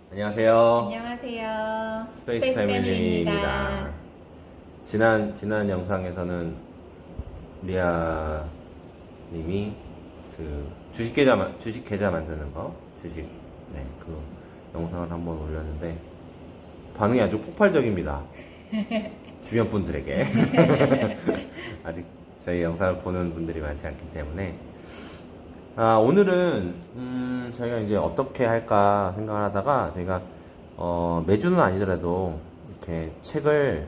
안녕하세요. 안녕하세요. 스페이스 패밀리입니다. 지난 영상에서는 리아 님이 그 주식 계좌 만드는 거, 네, 그 영상을 한번 올렸는데 반응이 아주 폭발적입니다. 주변 분들에게. 아직 저희 영상을 보는 분들이 많지 않기 때문에 오늘은 저희가 이제 어떻게 할까 생각을 하다가 저희가 매주는 아니더라도 이렇게 책을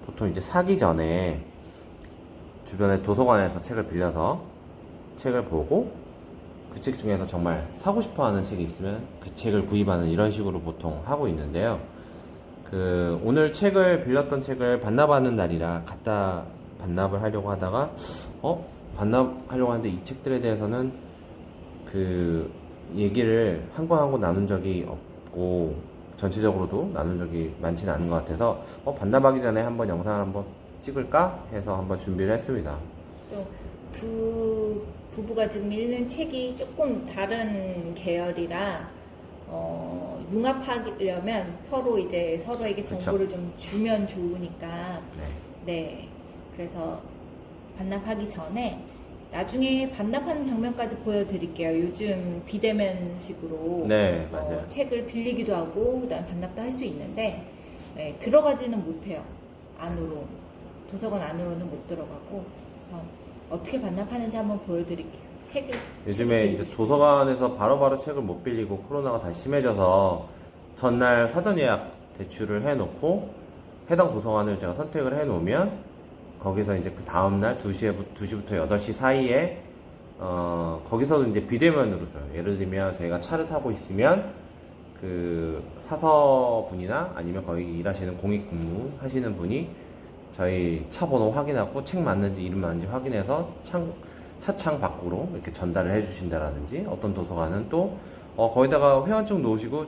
보통 이제 사기 전에 주변에 도서관에서 책을 빌려서 책을 보고 그 책 중에서 정말 사고 싶어 하는 책이 있으면 그 책을 구입하는 이런 식으로 보통 하고 있는데요. 오늘 빌렸던 책을 반납하는 날이라 갖다 반납을 하려고 하다가 반납하려고 하는데 이 책들에 대해서는 얘기를 한 권 한 권 나눈 적이 없고 전체적으로도 나눈 적이 많지는 않은 것 같아서 반납하기 전에 한번 영상을 한번 찍을까 해서 한번 준비를 했습니다. 또 두 부부가 지금 읽는 책이 조금 다른 계열이라 융합하려면 서로에게 정보를 좀 주면 좋으니까 네. 그래서 반납하기 전에 나중에 반납하는 장면까지 보여드릴게요. 요즘 비대면식으로 네, 맞아요. 책을 빌리기도 하고 그다음에 반납도 할 수 있는데 들어가지는 못해요. 안으로 도서관 안으로는 못 들어가고 그래서 어떻게 반납하는지 한번 보여드릴게요. 요즘에 이제 도서관에서 바로바로 책을 못 빌리고 코로나가 다시 심해져서 전날 사전 예약 대출을 해놓고 해당 도서관을 제가 선택을 해놓으면 거기서 이제 그 다음날 2시부터 8시 사이에 거기서도 이제 비대면으로 줘요. 예를 들면 저희가 차를 타고 있으면 그 사서분이나 아니면 거기 일하시는 공익근무 하시는 분이 저희 차 번호 확인하고 책 맞는지 이름 맞는지 확인해서 차창 밖으로 이렇게 전달을 해주신다라든지, 어떤 도서관은 또 거기다가 회원증 놓으시고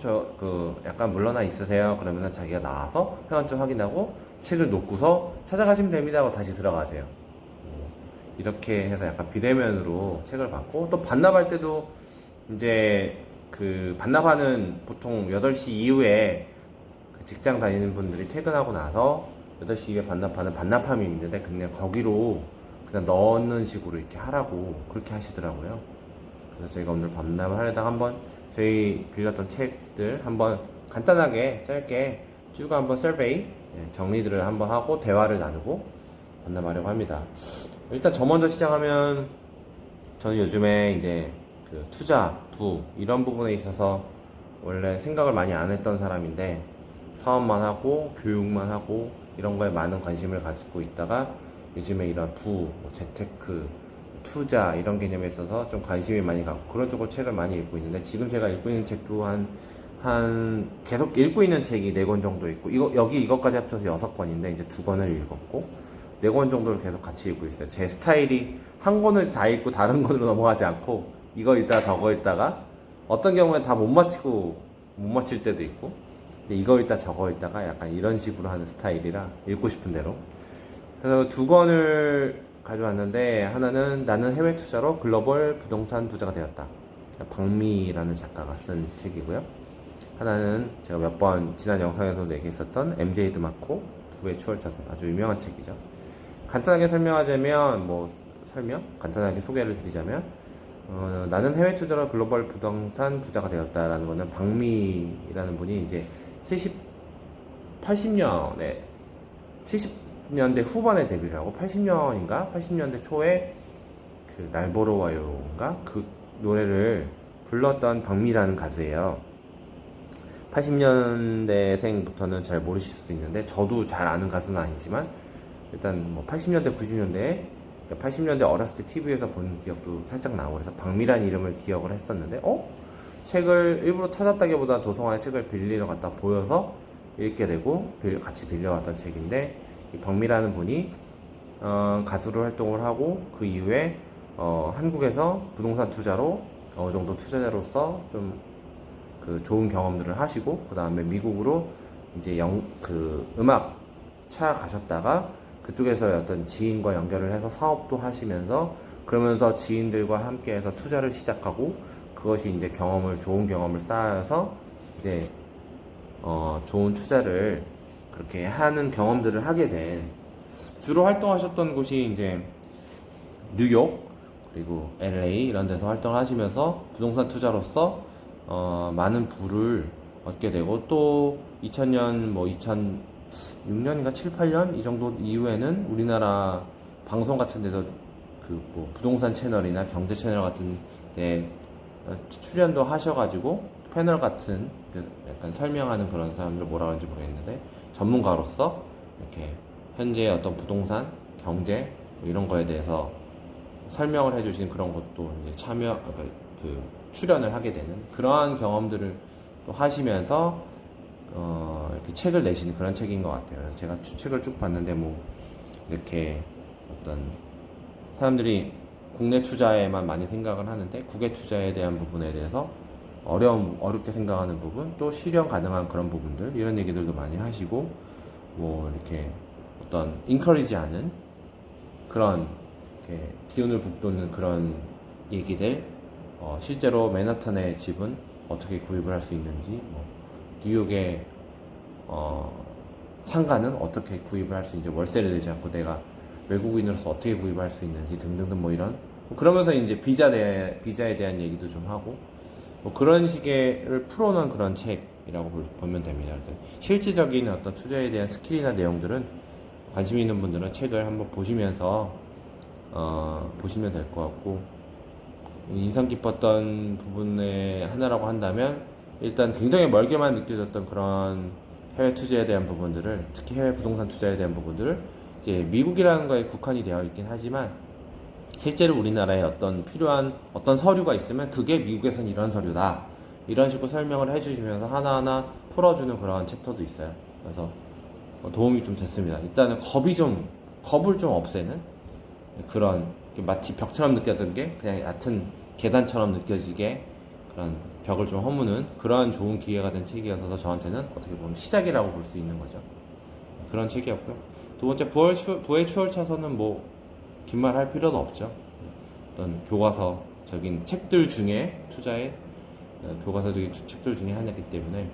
약간 물러나 있으세요 그러면은 자기가 나와서 회원증 확인하고 책을 놓고서 찾아가시면 됩니다 하고 다시 들어가세요. 이렇게 해서 약간 비대면으로 책을 받고, 또 반납할 때도 이제 반납하는 보통 8시 이후에 직장 다니는 분들이 퇴근하고 나서 8시 이후에 반납하는 반납함이 있는데 그냥 거기로 그냥 넣는 식으로 이렇게 하라고 그렇게 하시더라고요. 그래서 저희가 오늘 반납을 하려다가 한번 저희 빌렸던 책들 한번 간단하게 짧게 쭉 한번 서베이 정리들을 한번 하고 대화를 나누고 반납하려고 합니다. 일단 저 먼저 시작하면, 저는 요즘에 이제 투자, 이런 부분에 있어서 원래 생각을 많이 안 했던 사람인데 사업만 하고 교육만 하고 이런 거에 많은 관심을 가지고 있다가 요즘에 이런 재테크, 투자 이런 개념에 있어서 좀 관심이 많이 가고 그런 쪽으로 책을 많이 읽고 있는데, 지금 제가 읽고 있는 책도 계속 읽고 있는 책이 4권 정도 있고, 이것까지 합쳐서 6권인데 이제 2권을 읽었고 4권 정도를 계속 같이 읽고 있어요. 제 스타일이 한 권을 다 읽고 다른 권으로 넘어가지 않고 이거 읽다가 저거 읽다가, 어떤 경우에 다 못 맞힐 때도 있고, 근데 이거 읽다 저거 읽다가 약간 이런 식으로 하는 스타일이라 읽고 싶은 대로. 그래서 2권을 가져왔는데, 하나는 나는 해외 투자로 글로벌 부동산 부자가 되었다, 박미라는 작가가 쓴 책이고요. 하나는 제가 몇 번 지난 영상에서도 얘기했었던 MJ 드마코 부의 추월차선, 아주 유명한 책이죠. 간단하게 간단하게 소개를 드리자면, 나는 해외 투자로 글로벌 부동산 부자가 되었다라는 거는 박미라는 분이 이제 70년대 후반에 데뷔를 하고 80년대 초에 날 보러 와요인가 그 노래를 불렀던 박미라는 가수예요. 80년대생부터는 잘 모르실 수 있는데 저도 잘 아는 가수는 아니지만 일단 80년대 90년대에 80년대 어렸을 때 TV에서 본 기억도 살짝 나고, 그래서 박미란 이름을 기억을 했었는데 책을 일부러 찾았다기보다 도서관에 책을 빌리러 갔다 보여서 읽게 되고 같이 빌려왔던 책인데, 이 박미라는 분이 가수로 활동을 하고 그 이후에 한국에서 부동산 투자로 어느 정도 투자자로서 좀 좋은 경험들을 하시고, 그 다음에 미국으로 이제 음악 찾아가셨다가 그쪽에서 어떤 지인과 연결을 해서 사업도 하시면서, 그러면서 지인들과 함께해서 투자를 시작하고, 그것이 이제 좋은 경험을 쌓아서 이제 좋은 투자를 그렇게 하는 경험들을 하게 된, 주로 활동하셨던 곳이 이제 뉴욕 그리고 LA 이런 데서 활동을 하시면서 부동산 투자로서 많은 부를 얻게 되고, 또 2000년 2006년인가 7, 8년 이 정도 이후에는 우리나라 방송 같은 데도 그 뭐 부동산 채널이나 경제 채널 같은 데 출연도 하셔가지고 패널 같은 그 약간 설명하는 그런 사람들 뭐라 그런지 모르겠는데, 전문가로서 이렇게 현재 어떤 부동산 경제 뭐 이런 거에 대해서 설명을 해주신 그런 것도 이제 그 출연을 하게 되는 그러한 경험들을 또 하시면서 이렇게 책을 내신 그런 책인 것 같아요. 그래서 제가 책을 쭉 봤는데 뭐 이렇게 어떤 사람들이 국내 투자에만 많이 생각을 하는데 국외 투자에 대한 부분에 대해서 어렵게 생각하는 부분, 또 실현 가능한 그런 부분들, 이런 얘기들도 많이 하시고, 뭐 이렇게 어떤 인커리지하는 그런 이렇게 기운을 북돋는 그런 얘기들, 실제로 맨하탄의 집은 어떻게 구입을 할 수 있는지, 뭐 뉴욕의 상가는 어떻게 구입을 할 수 있는지, 월세를 내지 않고 내가 외국인으로서 어떻게 구입할 수 있는지 등등등, 뭐 이런, 그러면서 이제 비자에 대한 얘기도 좀 하고, 뭐 그런 식의 풀어놓은 그런 책이라고 보면 됩니다. 그래서 실질적인 어떤 투자에 대한 스킬이나 내용들은 관심 있는 분들은 책을 한번 보시면서 보시면 될 것 같고, 인상 깊었던 부분의 하나라고 한다면, 일단 굉장히 멀게만 느껴졌던 그런 해외 투자에 대한 부분들을, 특히 해외 부동산 투자에 대한 부분들을 이제 미국이라는 거에 국한이 되어 있긴 하지만, 실제로 우리나라에 필요한 어떤 서류가 있으면 그게 미국에선 이런 서류다, 이런 식으로 설명을 해주시면서 하나하나 풀어주는 그런 챕터도 있어요. 그래서 도움이 좀 됐습니다. 일단은 겁을 좀 없애는 그런, 마치 벽처럼 느껴졌던 게 그냥 얕은 계단처럼 느껴지게 그런 벽을 좀 허무는 그러한 좋은 기회가 된 책이어서 저한테는 어떻게 보면 시작이라고 볼 수 있는 거죠. 그런 책이었고요. 두 번째, 부의 추월차선은 뭐 긴 말 할 필요도 없죠. 어떤 교과서적인 책들 중에 교과서적인 책들 중에 하나이기 때문에,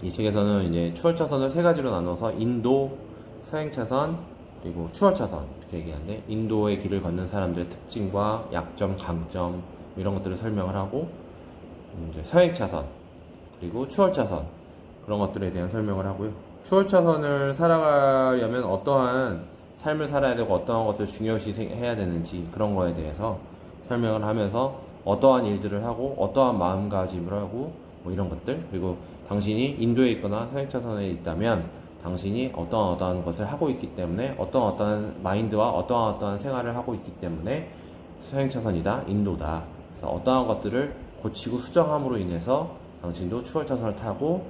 이 책에서는 이제 추월차선을 세 가지로 나눠서 인도, 서행차선, 그리고 추월차선 이렇게 얘기하는데, 인도의 길을 걷는 사람들의 특징과 약점, 강점 이런 것들을 설명을 하고, 이제 서행차선 그리고 추월차선 그런 것들에 대한 설명을 하고요. 추월차선을 살아가려면 어떠한 삶을 살아야 되고 어떠한 것들을 중요시 해야 되는지, 그런 거에 대해서 설명을 하면서 어떠한 일들을 하고 어떠한 마음가짐을 하고 뭐 이런 것들, 그리고 당신이 인도에 있거나 서행차선에 있다면 당신이 어떠한 것을 하고 있기 때문에, 어떠한 마인드와 어떠한 생활을 하고 있기 때문에 서행차선이다, 인도다. 그래서 어떠한 것들을 고치고 수정함으로 인해서 당신도 추월차선을 타고,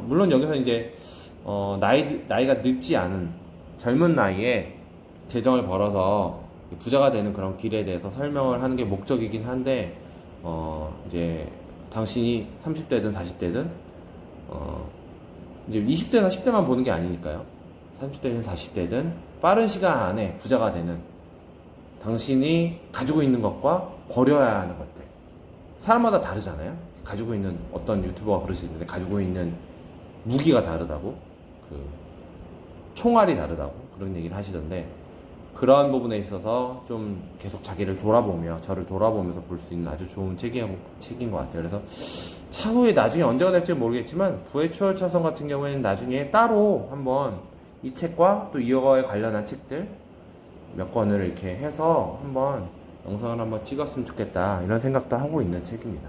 물론 여기서 이제 나이가 늙지 않은 젊은 나이에 재정을 벌어서 부자가 되는 그런 길에 대해서 설명을 하는 게 목적이긴 한데, 이제 당신이 30대든 40대든 이제 20대나 10대만 보는 게 아니니까요. 30대든 40대든 빠른 시간 안에 부자가 되는, 당신이 가지고 있는 것과 버려야 하는 것들, 사람마다 다르잖아요. 가지고 있는, 어떤 유튜버가 그러시는데 가지고 있는 무기가 다르다고, 총알이 다르다고 그런 얘기를 하시던데, 그러한 부분에 있어서 좀 계속 저를 돌아보면서 볼 수 있는 아주 좋은 책인 것 같아요. 그래서 차후에 나중에 언제가 될지 모르겠지만, 부의 추월차선 같은 경우에는 나중에 따로 한번 이 책과 또 이거에 관련한 책들 몇 권을 이렇게 해서 한번 영상을 한번 찍었으면 좋겠다, 이런 생각도 하고 있는 책입니다.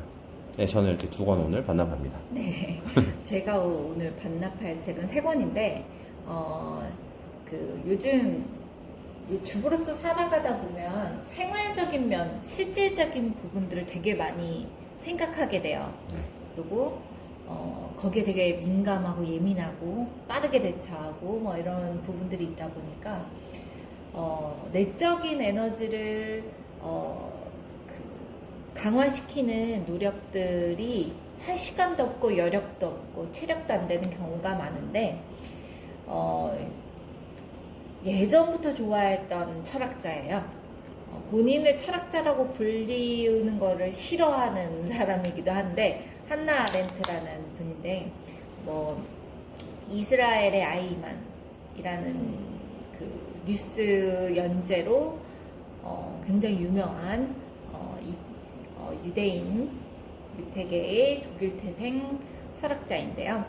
네, 저는 이렇게 두 권 오늘 반납합니다. 네, 제가 오늘 반납할 책은 세 권인데, 요즘 이제 주부로서 살아가다 보면 생활적인 면, 실질적인 부분들을 되게 많이 생각하게 돼요. 네. 그리고 거기에 되게 민감하고 예민하고 빠르게 대처하고 뭐 이런 부분들이 있다 보니까 내적인 에너지를 강화시키는 노력들이 할 시간도 없고 여력도 없고 체력도 안 되는 경우가 많은데, 예전부터 좋아했던 철학자예요. 본인을 철학자라고 불리우는 거를 싫어하는 사람이기도 한데, 한나 아렌트라는 분인데, 뭐 이스라엘의 아이만이라는 그 뉴스 연재로 굉장히 유명한 유대인 유태계의 독일 태생 철학자인데요.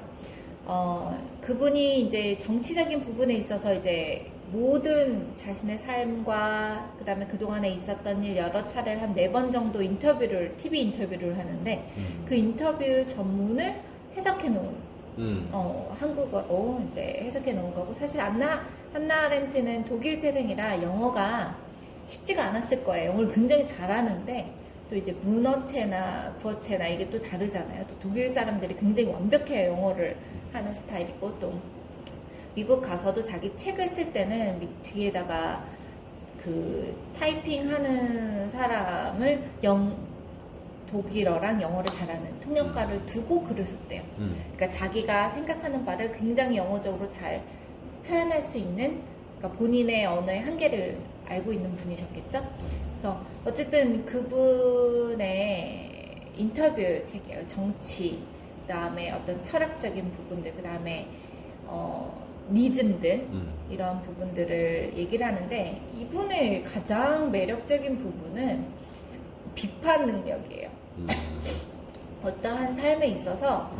그분이 이제 정치적인 부분에 있어서 이제 모든 자신의 삶과 그 다음에 그동안에 있었던 일 여러 차례를 한 4번 정도 TV 인터뷰를 하는데 그 인터뷰 전문을 해석해 놓은 한국어로 이제 해석해 놓은 거고, 사실 한나 아렌트는 독일 태생이라 영어가 쉽지가 않았을 거예요. 영어를 굉장히 잘하는데 또 이제 문어체나 구어체나 이게 또 다르잖아요. 또 독일 사람들이 굉장히 완벽해요. 영어를 하는 스타일이고, 또 미국 가서도 자기 책을 쓸 때는 뒤에다가 그 타이핑하는 사람을 독일어랑 영어를 잘하는 통역가를 두고 글을 썼대요. 그러니까 자기가 생각하는 바를 굉장히 영어적으로 잘 표현할 수 있는, 그러니까 본인의 언어의 한계를 알고 있는 분이셨겠죠. 그래서 어쨌든 그분의 인터뷰 책이에요. 정치, 그 다음에 어떤 철학적인 부분들, 그 다음에 니즘들, 이런 부분들을 얘기를 하는데, 이분의 가장 매력적인 부분은 비판 능력이에요. 어떠한 삶에 있어서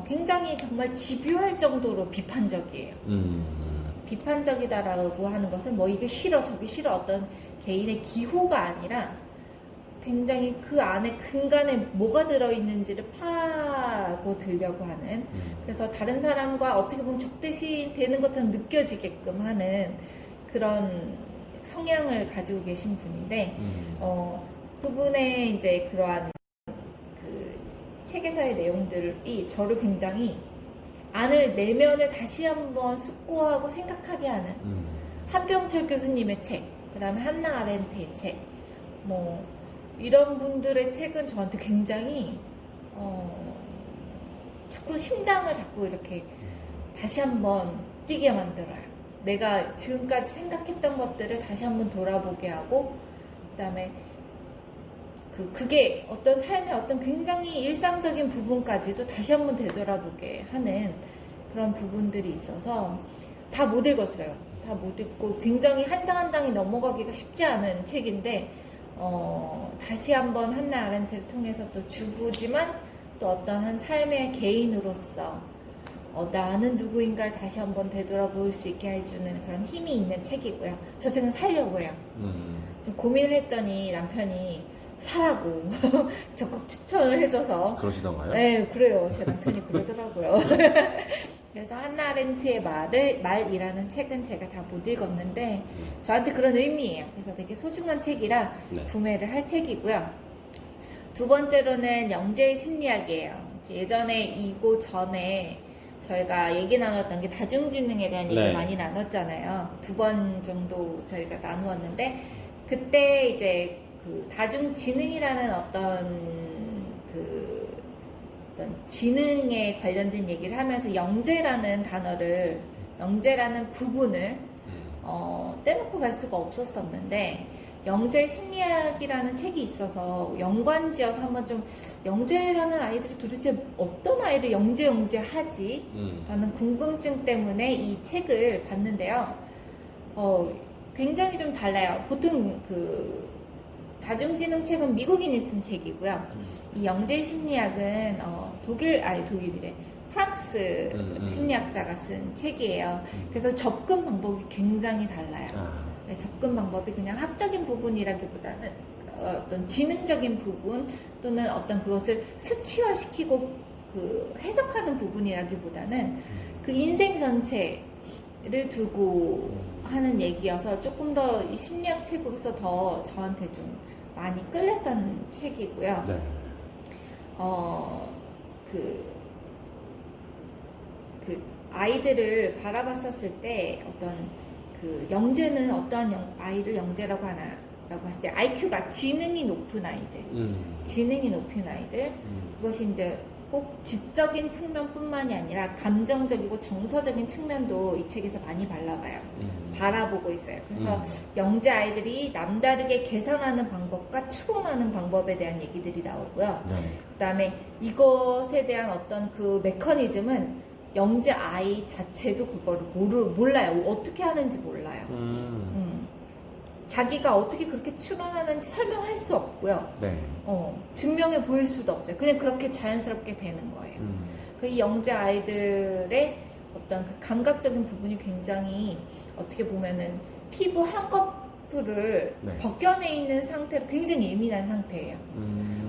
굉장히 정말 집요할 정도로 비판적이에요. 비판적이다라고 하는 것은 뭐 이게 싫어 저게 싫어 어떤 개인의 기호가 아니라 굉장히 그 안에 근간에 뭐가 들어있는지를 파고 들려고 하는, 그래서 다른 사람과 어떻게 보면 적대시 되는 것처럼 느껴지게끔 하는 그런 성향을 가지고 계신 분인데, 그분의 이제 그러한 그 책에서의 내용들이 저를 굉장히 내면을 다시 한번 숙고하고 생각하게 하는, 한병철 교수님의 책, 그 다음에 한나 아렌트의 책, 뭐 이런 분들의 책은 저한테 굉장히 자꾸 심장을 자꾸 이렇게 다시 한번 뛰게 만들어요. 내가 지금까지 생각했던 것들을 다시 한번 돌아보게 하고, 그 다음에 그게 어떤 삶의 어떤 굉장히 일상적인 부분까지도 다시 한번 되돌아보게 하는 그런 부분들이 있어서 다 못 읽었어요. 다 못 읽고 굉장히 한 장 한 장이 넘어가기가 쉽지 않은 책인데, 다시 한번 한나 아렌트를 통해서 또 주부지만 또 어떤 한 삶의 개인으로서 나는 누구인가를 다시 한번 되돌아볼 수 있게 해주는 그런 힘이 있는 책이고요. 저 지금 살려고 해요. 좀 고민을 했더니 남편이 사라고 적극 추천을 해줘서. 그러시던가요? 네, 그래요. 제 남편이 그러더라고요. 그래서 한나 아렌트의 말이라는 책은 제가 다 못 읽었는데 저한테 그런 의미예요. 그래서 되게 소중한 책이라 네. 구매를 할 책이고요. 두 번째로는 영재의 심리학이에요. 예전에 이거 전에 저희가 얘기 나눴던 게 다중지능에 대한 얘기를 네. 많이 나눴잖아요. 2번 정도 저희가 나누었는데, 그때 이제 그 다중지능이라는 어떤 지능에 관련된 얘기를 하면서 영재라는 부분을 떼놓고 갈 수가 없었었는데, 영재 심리학이라는 책이 있어서 연관지어서 한번 좀 영재라는 아이들이 도대체 어떤 아이를 영재하지? 라는 궁금증 때문에 이 책을 봤는데요. 굉장히 좀 달라요. 보통 그 다중지능 책은 미국인이 쓴 책이고요. 이 영재 심리학은 독일이래. 프랑스 심리학자가 쓴 책이에요. 그래서 접근 방법이 굉장히 달라요. 네, 접근 방법이 그냥 학적인 부분이라기보다는 어떤 지능적인 부분 또는 어떤 그것을 수치화시키고 그 해석하는 부분이라기보다는 그 인생 전체를 두고 하는 얘기여서 조금 더 이 심리학 책으로서 더 저한테 좀 많이 끌렸던 책이고요. 네. 그 아이들을 바라봤었을 때 어떤 그 영재는 어떠한 아이를 영재라고 하나라고 했을 때 IQ가 지능이 높은 아이들, 그것이 이제 꼭 지적인 측면뿐만이 아니라 감정적이고 정서적인 측면도 이 책에서 많이 바라보고 있어요. 그래서 영재 아이들이 남다르게 개선하는 방법과 추론하는 방법에 대한 얘기들이 나오고요. 네. 그다음에 이것에 대한 어떤 그 메커니즘은 영재 아이 자체도 그거를 몰라요. 어떻게 하는지 몰라요. 자기가 어떻게 그렇게 추론하는지 설명할 수 없고요. 네. 증명해 보일 수도 없어요. 그냥 그렇게 자연스럽게 되는 거예요. 이 영재 아이들의 어떤 그 감각적인 부분이 굉장히 어떻게 보면은 피부 한꺼풀을 네. 벗겨내 있는 상태로 굉장히 예민한 상태예요.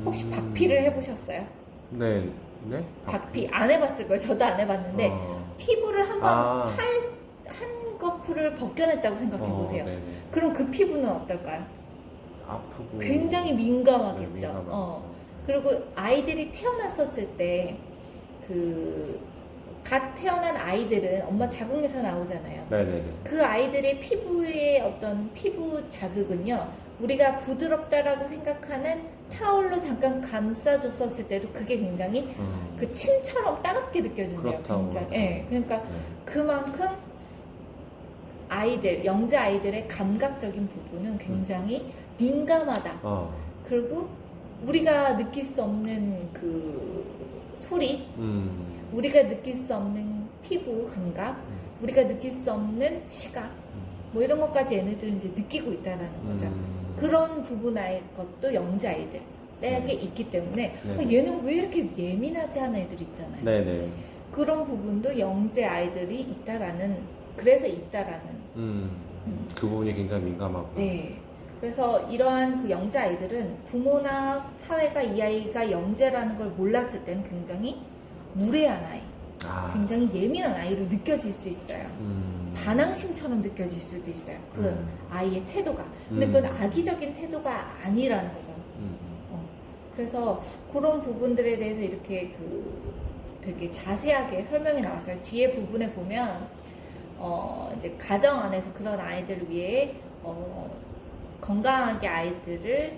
혹시 박피를 해보셨어요? 네. 네? 박피 안 해봤을 거예요. 저도 안 해봤는데 피부를 한번 한꺼풀을 벗겨냈다고 생각해 보세요. 네네. 그럼 그 피부는 어떨까요? 아프고 굉장히 네, 민감하겠죠. 민감하죠. 그리고 아이들이 태어났었을 때 갓 태어난 아이들은 엄마 자궁에서 나오잖아요. 네네네. 그 아이들의 피부의 어떤 피부 자극은요, 우리가 부드럽다라고 생각하는 타올로 잠깐 감싸줬었을 때도 그게 굉장히 그 침처럼 따갑게 느껴진대요. 그렇다고 굉장히. 그러더라고요. 예, 그러니까 네. 그만큼 영재 아이들의 감각적인 부분은 굉장히 민감하다. 그리고 우리가 느낄 수 없는 그 소리, 우리가 느낄 수 없는 피부 감각, 우리가 느낄 수 없는 시각, 뭐 이런 것까지 얘네들은 이제 느끼고 있다라는 거죠. 그런 부분의 것도 영재 아이들에게 있기 때문에 얘는 왜 이렇게 예민하지 않은 애들 있잖아요. 네네. 그런 부분도 영재 아이들이 그래서 있다라는. 그 부분이 굉장히 민감하고. 네. 그래서 이러한 그 영재 아이들은 부모나 사회가 이 아이가 영재라는 걸 몰랐을 때는 굉장히 무례한 아이, 굉장히 예민한 아이로 느껴질 수 있어요. 반항심처럼 느껴질 수도 있어요. 그 아이의 태도가. 근데 그건 악의적인 태도가 아니라는 거죠. 그래서 그런 부분들에 대해서 이렇게 되게 자세하게 설명이 나왔어요. 뒤에 부분에 보면 이제 가정 안에서 그런 아이들을 위해 건강하게 아이들을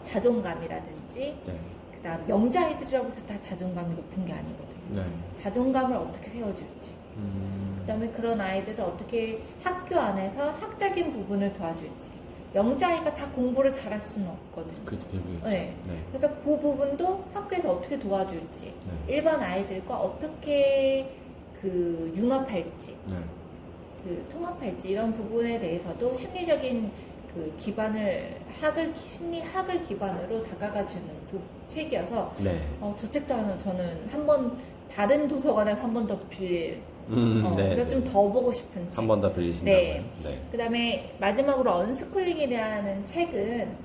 자존감이라든지 그다음 영재 아이들이라고 해서 다 자존감이 높은 게 아니거든요. 자존감을 어떻게 세워줄지, 그다음에 그런 아이들을 어떻게 학교 안에서 학적인 부분을 도와줄지. 영재 아이가 다 공부를 잘할 수는 없거든요. 네. 그래서 그 부분도 학교에서 어떻게 도와줄지, 일반 아이들과 어떻게 융합할지, 통합할지, 이런 부분에 대해서도 심리적인 심리학을 기반으로 다가가주는 책이어서 저 책도 저는 다른 도서관에 한 번 더 그래서 좀 더 보고 싶은 책. 한 번 더 빌리신다고요? 네. 그 다음에 마지막으로 언스쿨링이라는 책은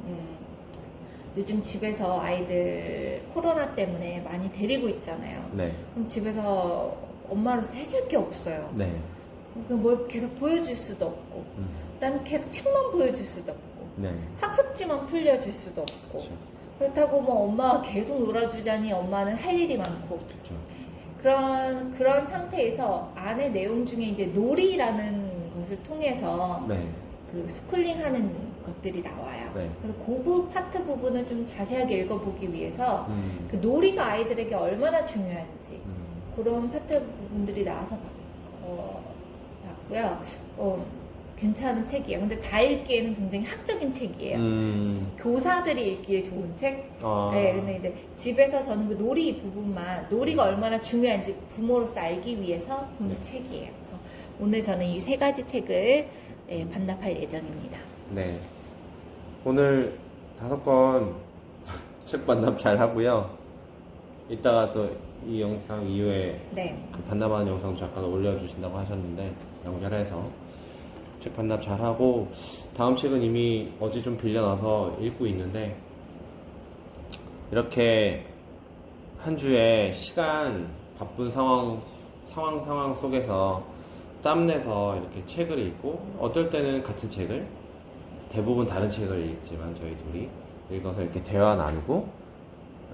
요즘 집에서 아이들 코로나 때문에 많이 데리고 있잖아요. 그럼 집에서 엄마로서 해줄 게 없어요. 뭘 계속 보여줄 수도 없고, 그다음에 계속 책만 보여줄 수도 없고, 학습지만 풀려줄 수도 없고. 그렇다고 뭐 엄마가 계속 놀아주자니 엄마는 할 일이 많고. 그런 상태에서 안에 내용 중에 이제 놀이라는 것을 통해서 그 스쿨링 하는 것들이 나와요. 그래서 그 파트 부분을 좀 자세하게 읽어보기 위해서 그 놀이가 아이들에게 얼마나 중요한지 그런 파트 부분들이 나와서 봤고요. 괜찮은 책이에요. 근데 다 읽기에는 굉장히 학적인 책이에요. 교사들이 읽기에 좋은 책. 근데 이제 집에서 저는 그 놀이가 얼마나 중요한지 부모로서 알기 위해서 본 책이에요. 그래서 오늘 저는 이 3가지 책을 반납할 예정입니다. 네. 오늘 5권 책 반납 잘 하고요. 이따가 또 이 영상 이후에 그 반납하는 영상 잠깐 올려주신다고 하셨는데 연결해서 책 반납 잘 하고, 다음 책은 이미 어제 좀 빌려놔서 읽고 있는데, 이렇게 한 주에 바쁜 상황 속에서 짬내서 이렇게 책을 읽고, 어떨 때는 같은 책을, 대부분 다른 책을 읽지만 저희 둘이 읽어서 이렇게 대화 나누고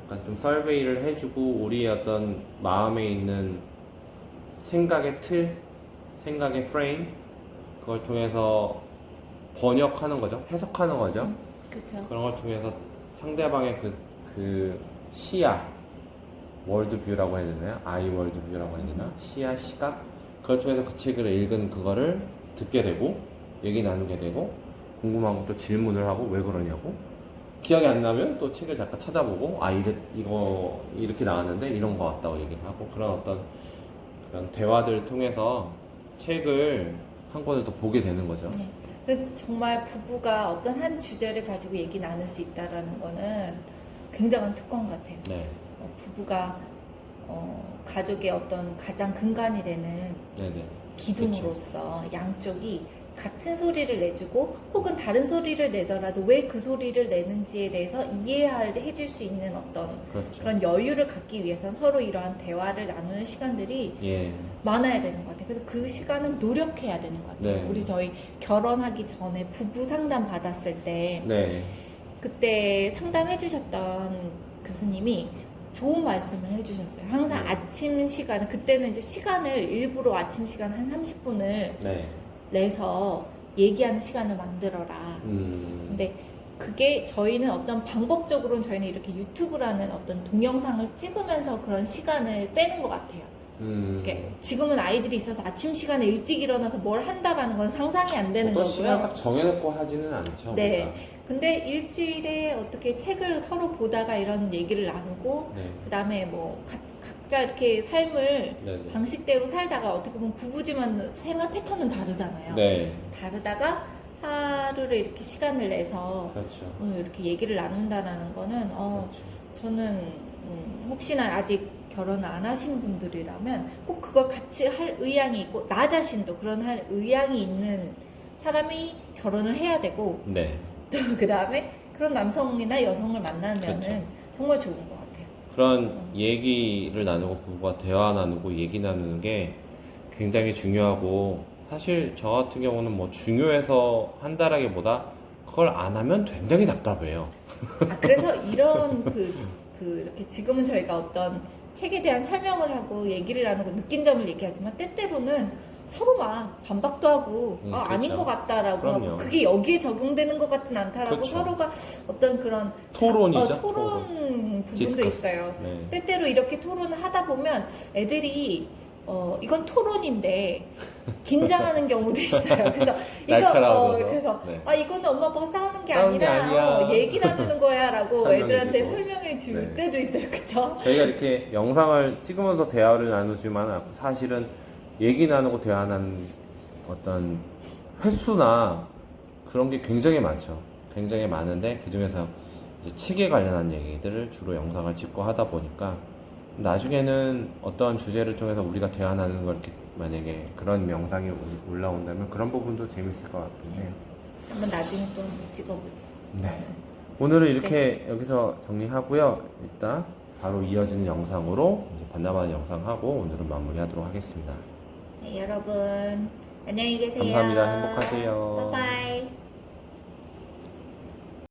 약간 좀 서베이를 해주고, 우리의 어떤 마음에 있는 생각의 틀, 생각의 프레임, 그걸 통해서 번역하는 거죠. 해석하는 거죠. 그렇죠. 그런 걸 통해서 상대방의 그 시야, 월드뷰라고 해야 되나요? 아이 월드뷰라고 해야 되나? 시야, 시각? 그걸 통해서 그 책을 읽은 그거를 듣게 되고 얘기 나누게 되고 궁금한 것도 질문을 하고 왜 그러냐고 기억이 안 나면 또 책을 잠깐 찾아보고 이거 이렇게 나왔는데 이런 거 같다고 얘기를 하고 그런 어떤 그런 대화들을 통해서 책을 한 권을 더 보게 되는 거죠. 네. 정말 부부가 어떤 한 주제를 가지고 얘기 나눌 수 있다라는 거는 굉장한 특권 같아요. 네. 부부가 가족의 어떤 가장 근간이 되는 네네. 기둥으로서 양쪽이 같은 소리를 내주고 혹은 다른 소리를 내더라도 왜 그 소리를 내는지에 대해서 이해해줄 수 있는 어떤 그렇죠. 그런 여유를 갖기 위해서는 서로 이러한 대화를 나누는 시간들이 예. 많아야 되는 것 같아요. 그래서 그 시간은 노력해야 되는 것 같아요. 네. 우리 저희 결혼하기 전에 부부 상담 받았을 때 네. 그때 상담해 주셨던 교수님이 좋은 말씀을 해주셨어요. 항상 네. 아침 시간, 그때는 이제 시간을 일부러 아침 시간 한 30분을 네. 내서 얘기하는 시간을 만들어라. 근데 그게 저희는 어떤 방법적으로는 저희는 이렇게 유튜브라는 어떤 동영상을 찍으면서 그런 시간을 빼는 것 같아요. 이렇게 지금은 아이들이 있어서 아침 시간에 일찍 일어나서 뭘 한다라는 건 상상이 안 되는 어떤 거고요. 시간 딱 정해놓고 하지는 않죠. 네. 우리가. 근데 일주일에 어떻게 책을 서로 보다가 이런 얘기를 나누고 네. 그 다음에 뭐 각자 이렇게 삶을 네네. 방식대로 살다가 어떻게 보면 부부지만 생활 패턴은 다르잖아요. 네. 다르다가 하루를 이렇게 시간을 내서 그렇죠. 이렇게 얘기를 나눈다라는 거는 그렇죠. 저는 혹시나 아직 결혼을 안 하신 분들이라면 꼭 그걸 같이 할 의향이 있고 나 자신도 그런 할 의향이 있는 사람이 결혼을 해야 되고 네. 또 그 다음에 그런 남성이나 여성을 만나면은 그렇죠. 정말 좋은 것 같아요. 그런 얘기를 나누고 부부가 대화 나누고 얘기 나누는 게 굉장히 중요하고 사실 저 같은 경우는 뭐 중요해서 한다라기보다 그걸 안 하면 굉장히 답답해요. 그래서 이런 이렇게 지금은 저희가 어떤 책에 대한 설명을 하고 얘기를 나누고 느낀 점을 얘기하지만 때때로는 서로 막 반박도 하고 아닌 그렇죠. 것 같다라고 하고 그럼요. 그게 여기에 적용되는 것 같진 않다라고 그렇죠. 서로가 어떤 그런 토론이죠. 토론 부분도 디스커스. 있어요. 네. 때때로 이렇게 토론을 하다 보면 애들이 이건 토론인데 긴장하는 경우도 있어요. 그래서 날카로워져서. 그래서 네. 이거는 엄마 아빠가 싸우는 게 싸우는 게 아니라 아니야. 얘기 나누는 거야라고 설명해주고. 애들한테 설명해 줄 네. 때도 있어요. 그쵸? 저희가 이렇게 영상을 찍으면서 대화를 나누지만 않고 사실은 얘기 나누고 대화하는 어떤 횟수나 그런 게 굉장히 많죠. 굉장히 많은데 그 중에서 이제 책에 관련한 얘기들을 주로 영상을 찍고 하다 보니까 나중에는 어떤 주제를 통해서 우리가 대화 나누는 걸 이렇게 만약에 그런 영상이 올라온다면 그런 부분도 재밌을 것 같긴 해요. 한번 나중에 또 찍어보죠. 네. 오늘은 이렇게 여기서 정리하고요. 일단 바로 이어지는 영상으로 이제 반납하는 영상 하고 오늘은 마무리하도록 하겠습니다. 네, 여러분 안녕히 계세요. 감사합니다. 행복하세요. 빠이빠이.